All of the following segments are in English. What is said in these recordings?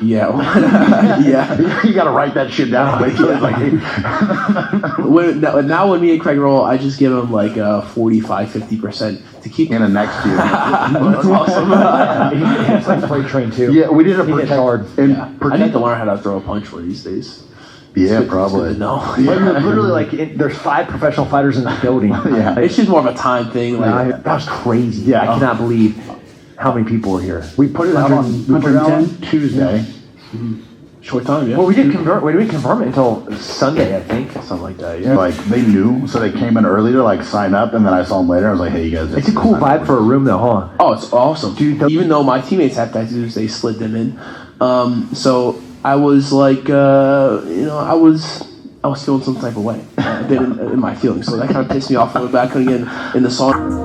Yeah. Yeah. You got to write that shit down. Now when me and Craig roll, I just give him like 45-50% to keep in a next year. That's awesome. It's like play train too. Yeah, we did a protect hard. I need to learn how to throw a punch one of these days. Yeah, probably. No. Literally, like there's 5 professional fighters in the building. Yeah, it's just more of a time thing. Like that was crazy. Yeah, I cannot believe how many people were here. We put it out on 110 Tuesday. Mm-hmm. Short time, yeah. Well, we didn't confirm it until Sunday, I think, something like that. Yeah. Like they knew, so they came in early to like sign up, and then I saw them later. I was like, "Hey, you guys." It's a cool vibe for a room, though, huh? Oh, it's awesome, dude. Even though my teammates have tattoos, they slid them in. So I was like, I was feeling some type of way in my feelings, so that kind of pissed me off a little bit. I couldn't get in the song.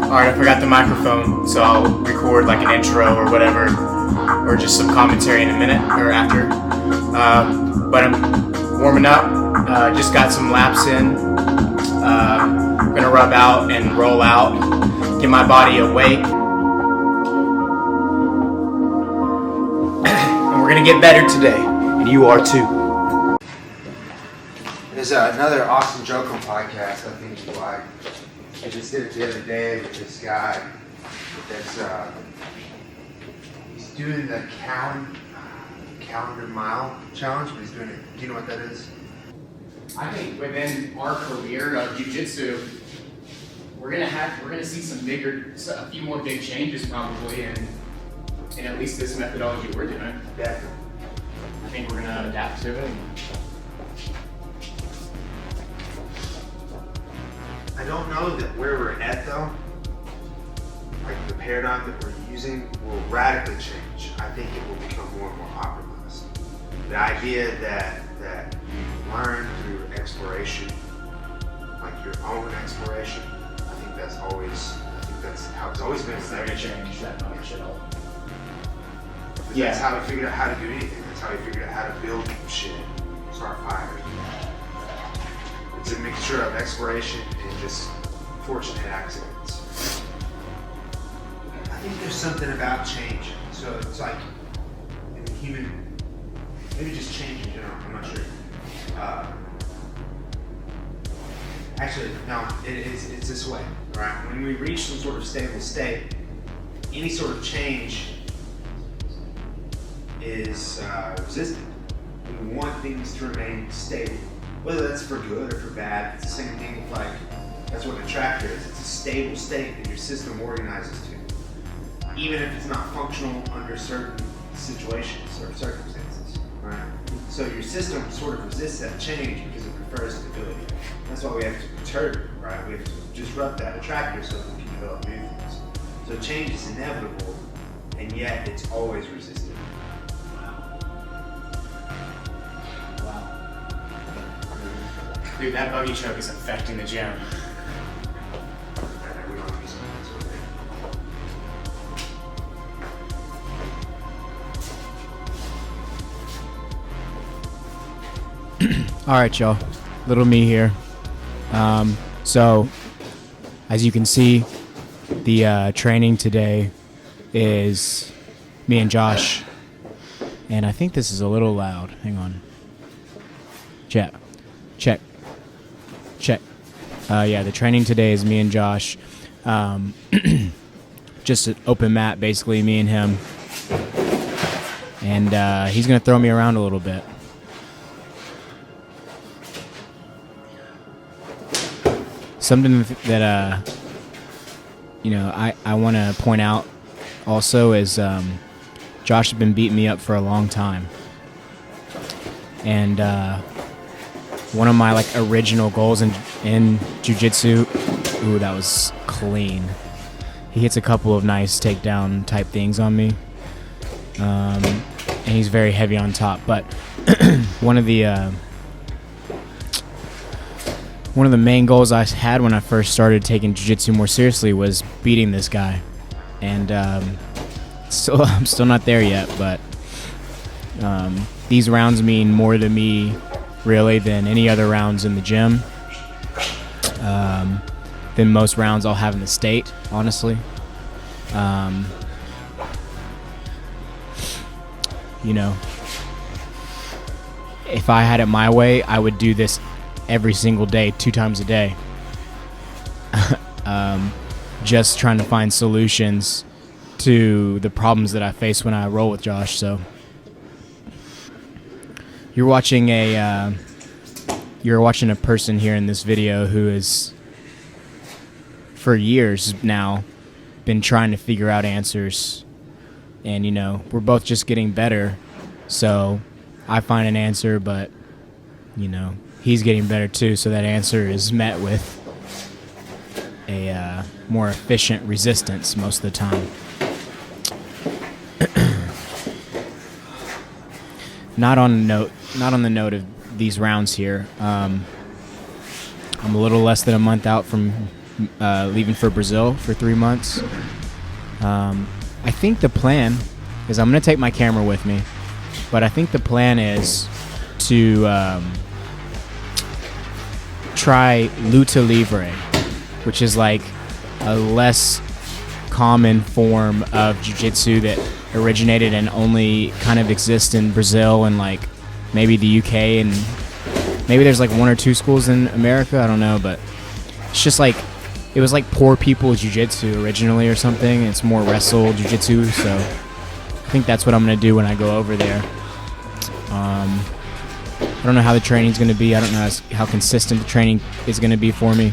Alright, I forgot the microphone, so I'll record like an intro or whatever, or just some commentary in a minute or after. But I'm warming up, just got some laps in. I'm gonna rub out and roll out, get my body awake. And we're gonna get better today, and you are too. There's another awesome Joker podcast I think you like. I just did it the other day with this guy that's he's doing the calendar mile challenge, but he's doing it. Do you know what that is? I think within our career of jiu-jitsu, we're gonna see a few more big changes probably in at least this methodology we're doing. Yeah. I think we're gonna adapt to it. I don't know that where we're at though, like the paradigm that we're using will radically change. I think it will become more and more optimized. The idea that you learn through exploration, like your own exploration, I think that's how it's always been. It's not gonna change that much at all. Yeah. That's how we figured out how to do anything. That's how we figured out how to build shit, start fires. It's a mixture of exploration and just fortunate accidents. I think there's something about change. So it's like in human, maybe just change in general, I'm not sure. Actually, no, it's this way, right? When we reach some sort of stable state, any sort of change is resisted. We want things to remain stable. Whether that's for good or for bad, it's the same thing with that's what an attractor is. It's a stable state that your system organizes to. Even if it's not functional under certain situations or circumstances, right? So your system sort of resists that change because it prefers stability. That's why we have to perturb it, right? We have to disrupt that attractor so that we can develop new things. So change is inevitable, and yet it's always resisted. Dude, that buggy choke is affecting the gym. All right, y'all. Little me here. So, as you can see, the training today is me and Josh. And I think this is a little loud. Hang on. Check. Yeah, the training today is me and Josh. Just an open mat, basically, me and him. And he's going to throw me around a little bit. Something that, I want to point out also is Josh has been beating me up for a long time. And one of my original goals in jiu-jitsu, ooh, that was clean. He hits a couple of nice takedown type things on me. And he's very heavy on top. But one of the main goals I had when I first started taking jiu-jitsu more seriously was beating this guy. And I'm still not there yet, but these rounds mean more to me really than any other rounds in the gym, than most rounds I'll have in the state, honestly. you know, if I had it my way, I would do this every single day, 2 times a day. Just trying to find solutions to the problems that I face when I roll with Josh. So you're watching a person here in this video who is, for years now, been trying to figure out answers. And, you know, we're both just getting better. So I find an answer, but, you know, he's getting better too. So that answer is met with a more efficient resistance most of the time. Not on the note of these rounds here. I'm a little less than a month out from leaving for Brazil for 3 months. I think the plan is I'm going to take my camera with me, but I think the plan is to try luta livre, which is like a less common form of jiu-jitsu that originated and only kind of exists in Brazil and like maybe the UK, and maybe there's like 1 or 2 schools in America, I don't know, but it's just like, it was like poor people jiu-jitsu originally or something. It's more wrestle jiu-jitsu, so I think that's what I'm going to do when I go over there. I don't know how the training's going to be. I don't know how consistent the training is going to be for me.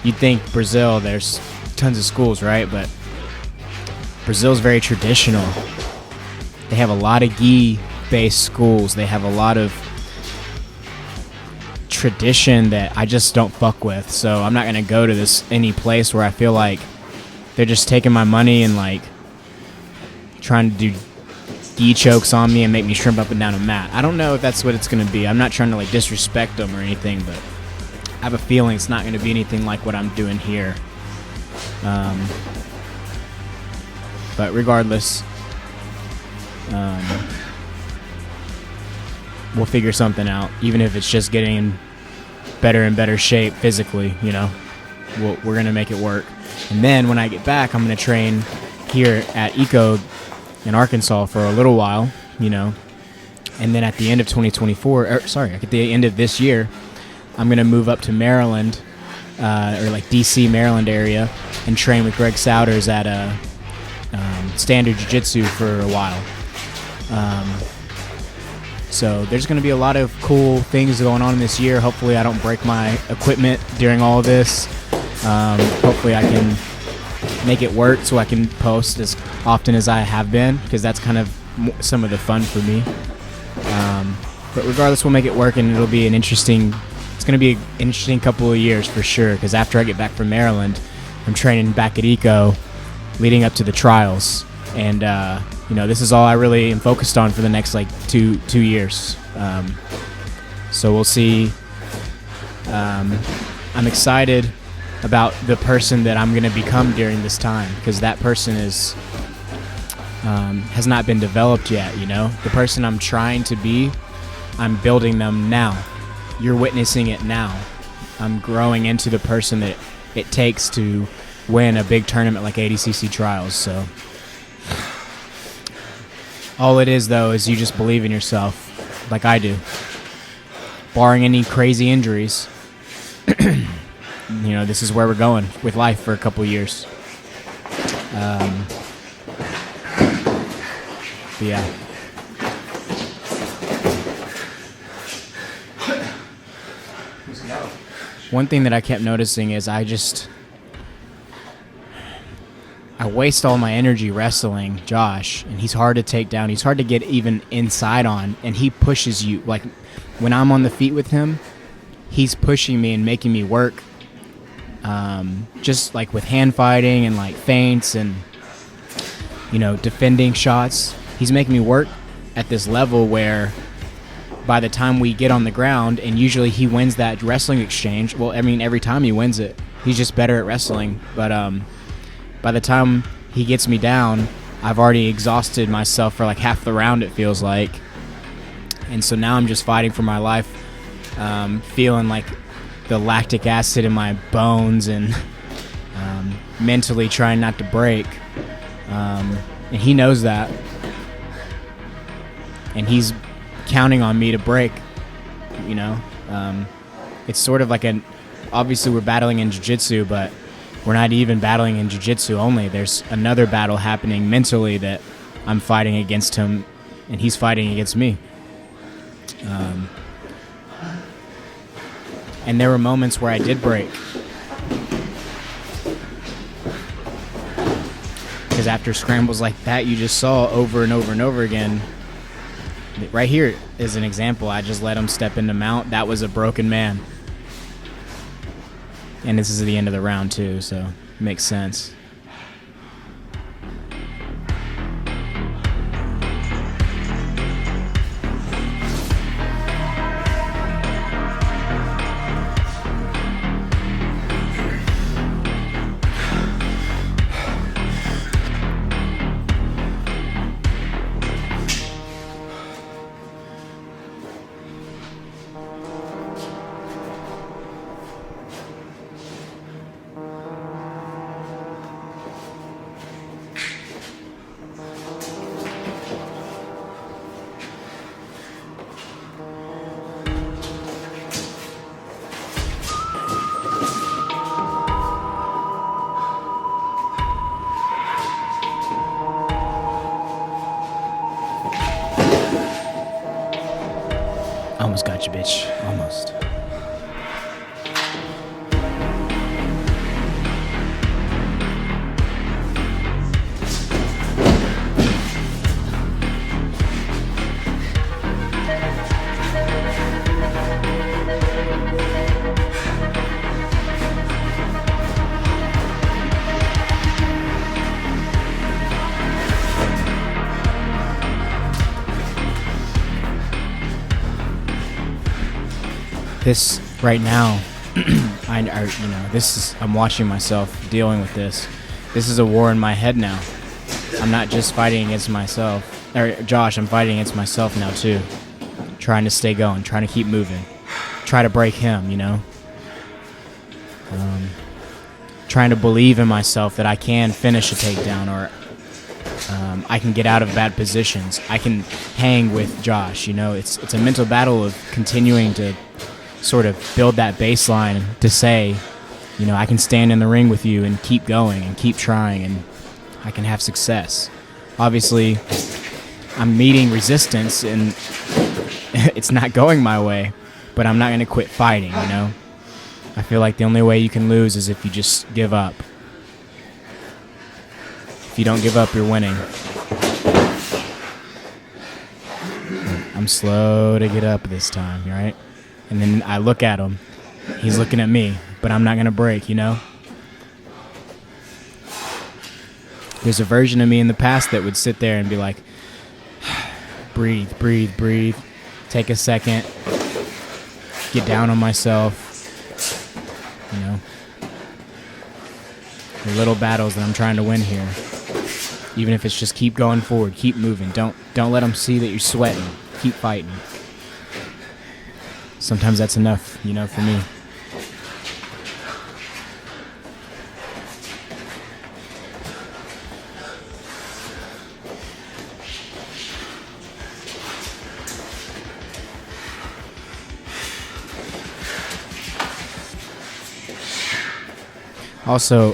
You'd think Brazil, there's tons of schools, right? But Brazil's very traditional. They have a lot of gi-based schools. They have a lot of tradition that I just don't fuck with. So I'm not going to go to any place where I feel like they're just taking my money and like trying to do gi chokes on me and make me shrimp up and down a mat. I don't know if that's what it's going to be. I'm not trying to like disrespect them or anything, but I have a feeling it's not going to be anything like what I'm doing here. But regardless, we'll figure something out, even if it's just getting in better and better shape physically, you know. We're going to make it work. And then when I get back, I'm going to train here at ECO in Arkansas for a little while, you know. And then at the end of 2024, at the end of this year, I'm going to move up to Maryland, or like DC, Maryland area, and train with Greg Souders at Standard Jiu-Jitsu for a while. So there's going to be a lot of cool things going on this year. Hopefully I don't break my equipment during all of this. Hopefully I can make it work so I can post as often as I have been, because that's kind of some of the fun for me. But regardless, we'll make it work, and it'll be it's going to be an interesting couple of years for sure, because after I get back from Maryland, I'm training back at ECO leading up to the trials. And, you know, this is all I really am focused on for the next, like, two years. So we'll see. I'm excited about the person that I'm going to become during this time, because that person has not been developed yet, you know? The person I'm trying to be, I'm building them now. You're witnessing it now. I'm growing into the person that it takes to win a big tournament like ADCC Trials. So all it is, though, is you just believe in yourself like I do. Barring any crazy injuries, you know, this is where we're going with life for a couple years. But yeah. One thing that I kept noticing is I waste all my energy wrestling Josh, and he's hard to take down. He's hard to get even inside on, and he pushes you. Like, when I'm on the feet with him, he's pushing me and making me work, just like with hand fighting and like feints and, you know, defending shots. He's making me work at this level where by the time we get on the ground, and usually he wins that wrestling exchange. Well, I mean, every time he wins it, he's just better at wrestling. But by the time he gets me down, I've already exhausted myself for like half the round, it feels like. And so now I'm just fighting for my life, feeling like the lactic acid in my bones, and mentally trying not to break. And he knows that. and he's counting on me to break. You know, it's sort of like obviously we're battling in jiu-jitsu, but we're not even battling in jiu-jitsu only. There's another battle happening mentally that I'm fighting against him, and he's fighting against me. And there were moments where I did break. Because after scrambles like that you just saw over and over and over again, right here is an example. I just let him step into mount. That was a broken man. And this is the end of the round too, so it makes sense. Almost got you, bitch. Almost. This right now, I'm watching myself dealing with this. This is a war in my head now. I'm not just fighting against myself, or Josh, I'm fighting against myself now too. Trying to stay going, trying to keep moving, try to break him, you know? Trying to believe in myself that I can finish a takedown, or I can get out of bad positions. I can hang with Josh, you know? It's a mental battle of continuing to sort of build that baseline to say, you know, I can stand in the ring with you and keep going and keep trying, and I can have success. Obviously, I'm meeting resistance and it's not going my way, but I'm not going to quit fighting, you know? I feel like the only way you can lose is if you just give up. If you don't give up, you're winning. I'm slow to get up this time, right? And then I look at him. He's looking at me, but I'm not going to break, you know? There's a version of me in the past that would sit there and be like, breathe, breathe, breathe. Take a second. Get down on myself. You know? The little battles that I'm trying to win here. Even if it's just keep going forward, keep moving. Don't let them see that you're sweating. Keep fighting. Sometimes that's enough, you know, for me. Also,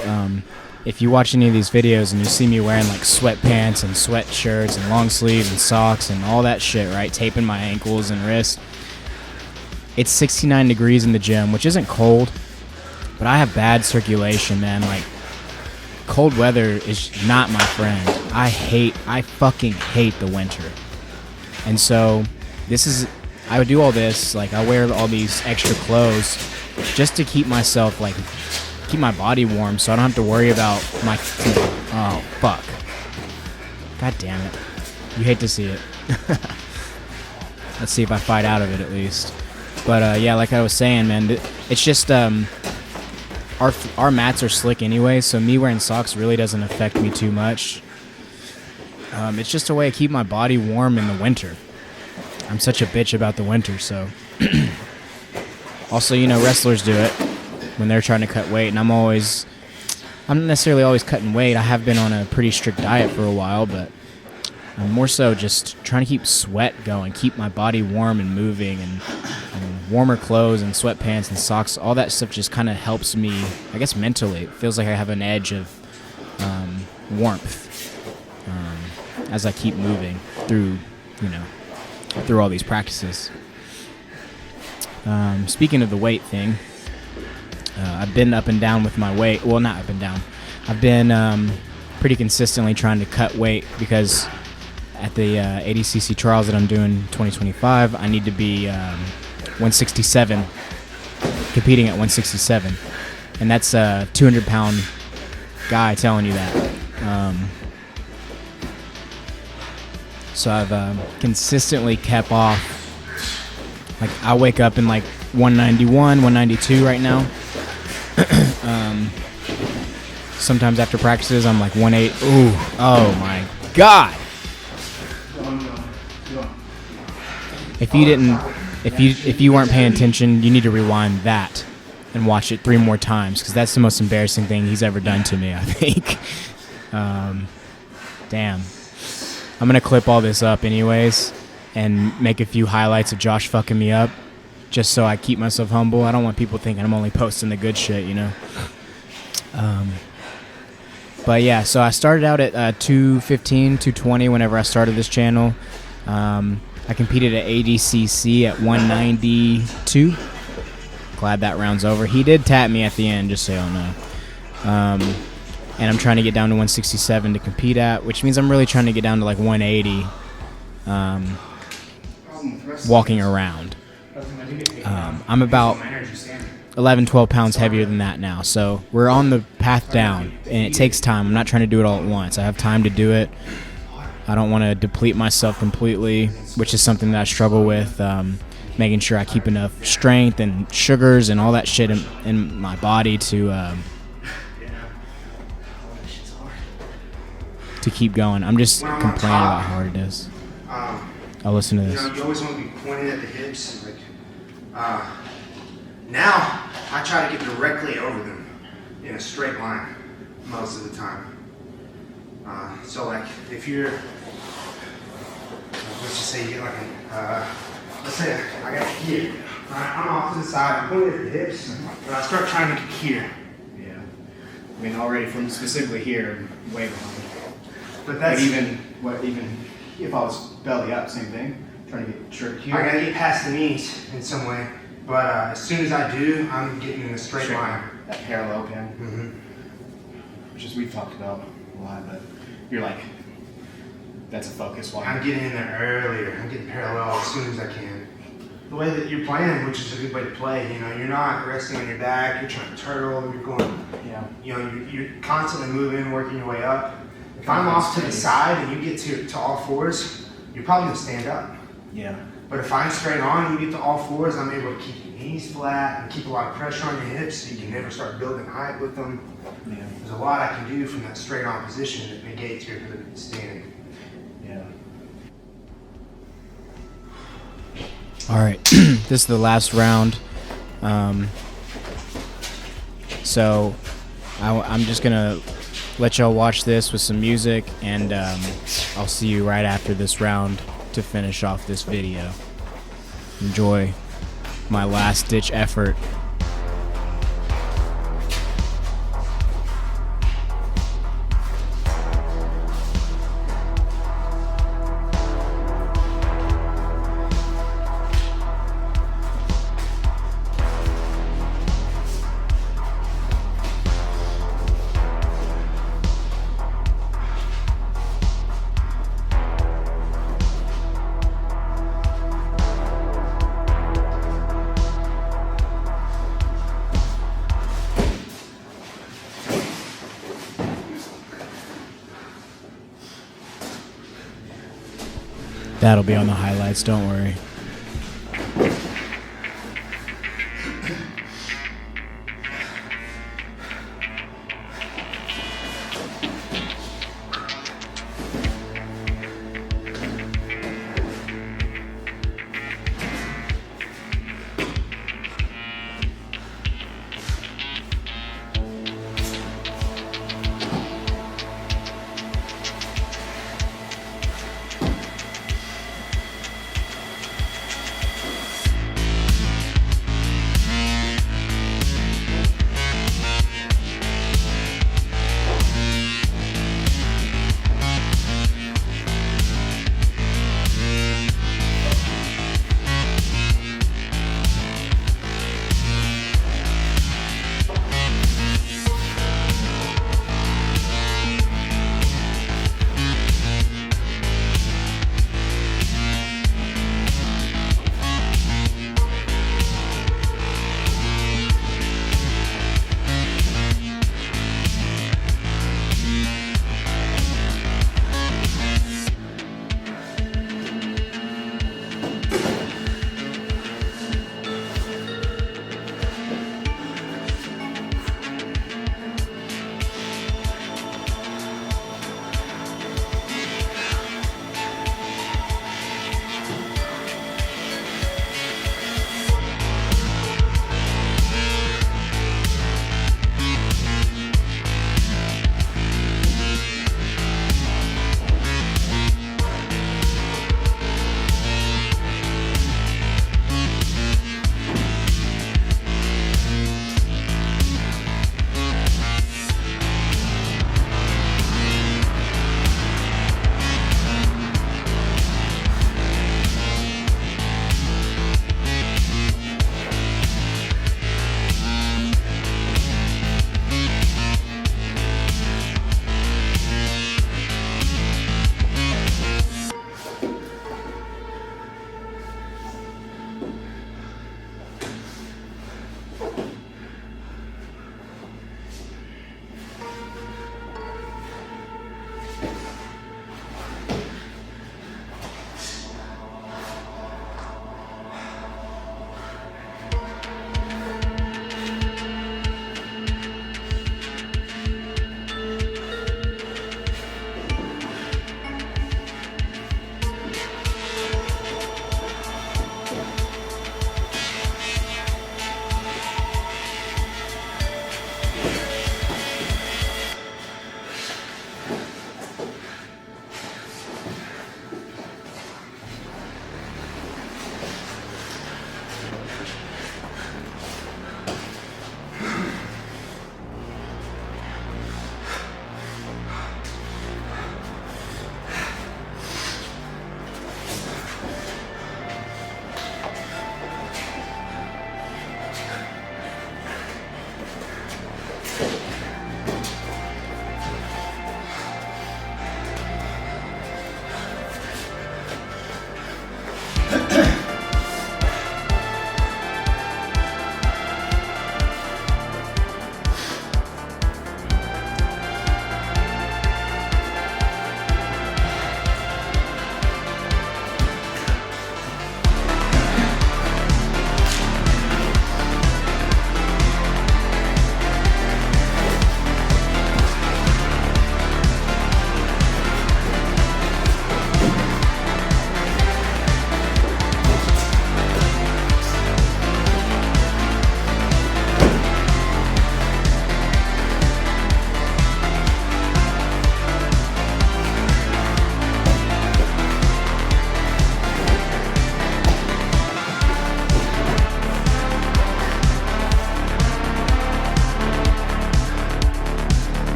if you watch any of these videos and you see me wearing like sweatpants and sweatshirts and long sleeves and socks and all that shit, right, taping my ankles and wrists, it's 69 degrees in the gym, which isn't cold, but I have bad circulation, man. Like, cold weather is not my friend. I fucking hate the winter. And so I would do all this, like I wear all these extra clothes just to keep myself, like, keep my body warm so I don't have to worry about my, oh, fuck. God damn it. You hate to see it. Let's see if I fight out of it at least. But yeah, like I was saying, man, it's just our mats are slick anyway, so me wearing socks really doesn't affect me too much. It's just a way to keep my body warm in the winter. I'm such a bitch about the winter, so. Also, you know, wrestlers do it when they're trying to cut weight, and I'm not necessarily always cutting weight. I have been on a pretty strict diet for a while, but I'm more so just trying to keep sweat going, keep my body warm and moving, and warmer clothes and sweatpants and socks. All that stuff just kind of helps me, I guess, mentally. It feels like I have an edge of warmth as I keep moving through, through all these practices. Speaking of the weight thing, I've been up and down with my weight. Well, not up and down. I've been pretty consistently trying to cut weight because at the ADCC Trials that I'm doing 2025, I need to be 167, competing at 167. And that's a 200-pound guy telling you that. So I've consistently kept off. Like, I wake up in like 191, 192 right now. Sometimes after practices, I'm like 180. Ooh, oh my God! If you weren't paying attention, you need to rewind that and watch it 3 more times, because that's the most embarrassing thing he's ever done to me, I think. Damn. I'm gonna clip all this up anyways and make a few highlights of Josh fucking me up, just so I keep myself humble. I don't want people thinking I'm only posting the good shit, But yeah, so I started out at 215, 220 whenever I started this channel. I competed at ADCC at 192. Glad that round's over. He did tap me at the end, just so y'all know. And I'm trying to get down to 167 to compete at, which means I'm really trying to get down to like 180 walking around. I'm about 11, 12 pounds heavier than that now. So we're on the path down, and it takes time. I'm not trying to do it all at once. I have time to do it. I don't want to deplete myself completely, which is something that I struggle with, making sure I keep enough strength and sugars and all that shit in my body to keep going. I'm just complaining about how hard it is. I'll listen to this. You always want to be pointed at the hips. Now, I try to get directly over them in a straight line most of the time. So like, if you're, let's just say you get like let's say I got here. I'm off to the side, I'm pointing at the hips, but I start trying to get here. Yeah. I mean, already from specifically here, way behind. But even if I was belly up, same thing. Trying to get jerked here. I gotta get past the knees in some way. But as soon as I do, I'm getting in a straight line. That parallel pin. Mm-hmm. Which is, we've talked about a lot, but you're like, that's a focus one. I'm getting in there earlier. I'm getting parallel as soon as I can. The way that you're playing, which is a good way to play, you're not resting on your back, you're trying to turtle, you're going, you're constantly moving, working your way up. If I'm off to the side and you get to all fours, you're probably gonna stand up. Yeah. But if I'm straight on and you get to all fours, I'm able to keep your knees flat and keep a lot of pressure on your hips so you can never start building height with them. Yeah. There's a lot I can do from that straight on position that negates your ability to stand. Yeah. All right, this is the last round. So I'm just gonna let y'all watch this with some music, and I'll see you right after this round to finish off this video. Enjoy my last ditch effort. That'll be on the highlights, don't worry.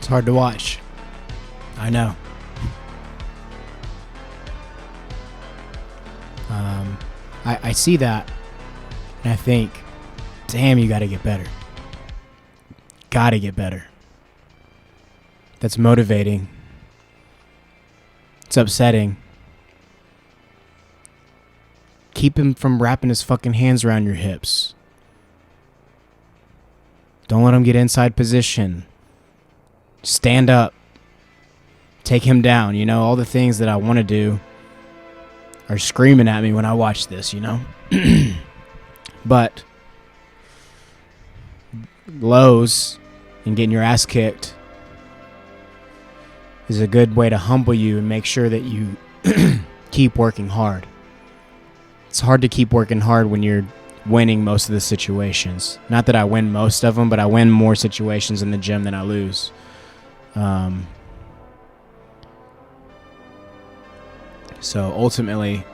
It's hard to watch. I know. I see that, and I think, damn, you gotta get better. Gotta get better. That's motivating. It's upsetting. Keep him from wrapping his fucking hands around your hips. Don't let him get inside position. Stand up. Take him down. You know, all the things that I want to do are screaming at me when I watch this, you know? But lows and getting your ass kicked is a good way to humble you and make sure that you keep working hard. It's hard to keep working hard when you're winning most of the situations. Not that I win most of them, but I win more situations in the gym than I lose. So ultimately,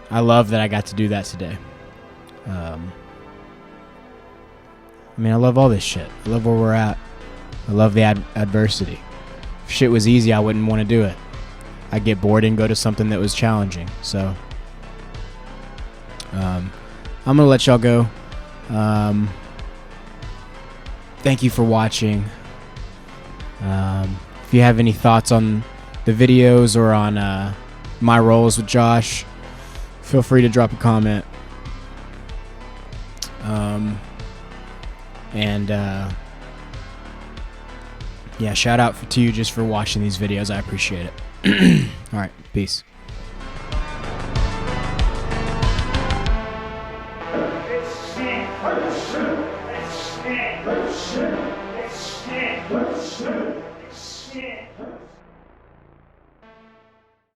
I love that I got to do that today. I mean, I love all this shit. I love where we're at. I love the adversity. If shit was easy, I wouldn't want to do it. I'd get bored and go to something that was challenging. So, I'm going to let y'all go. Thank you for watching. If you have any thoughts on the videos or on my roles with Josh, feel free to drop a comment. Yeah, shout out to you just for watching these videos. I appreciate it. All right, peace. Let's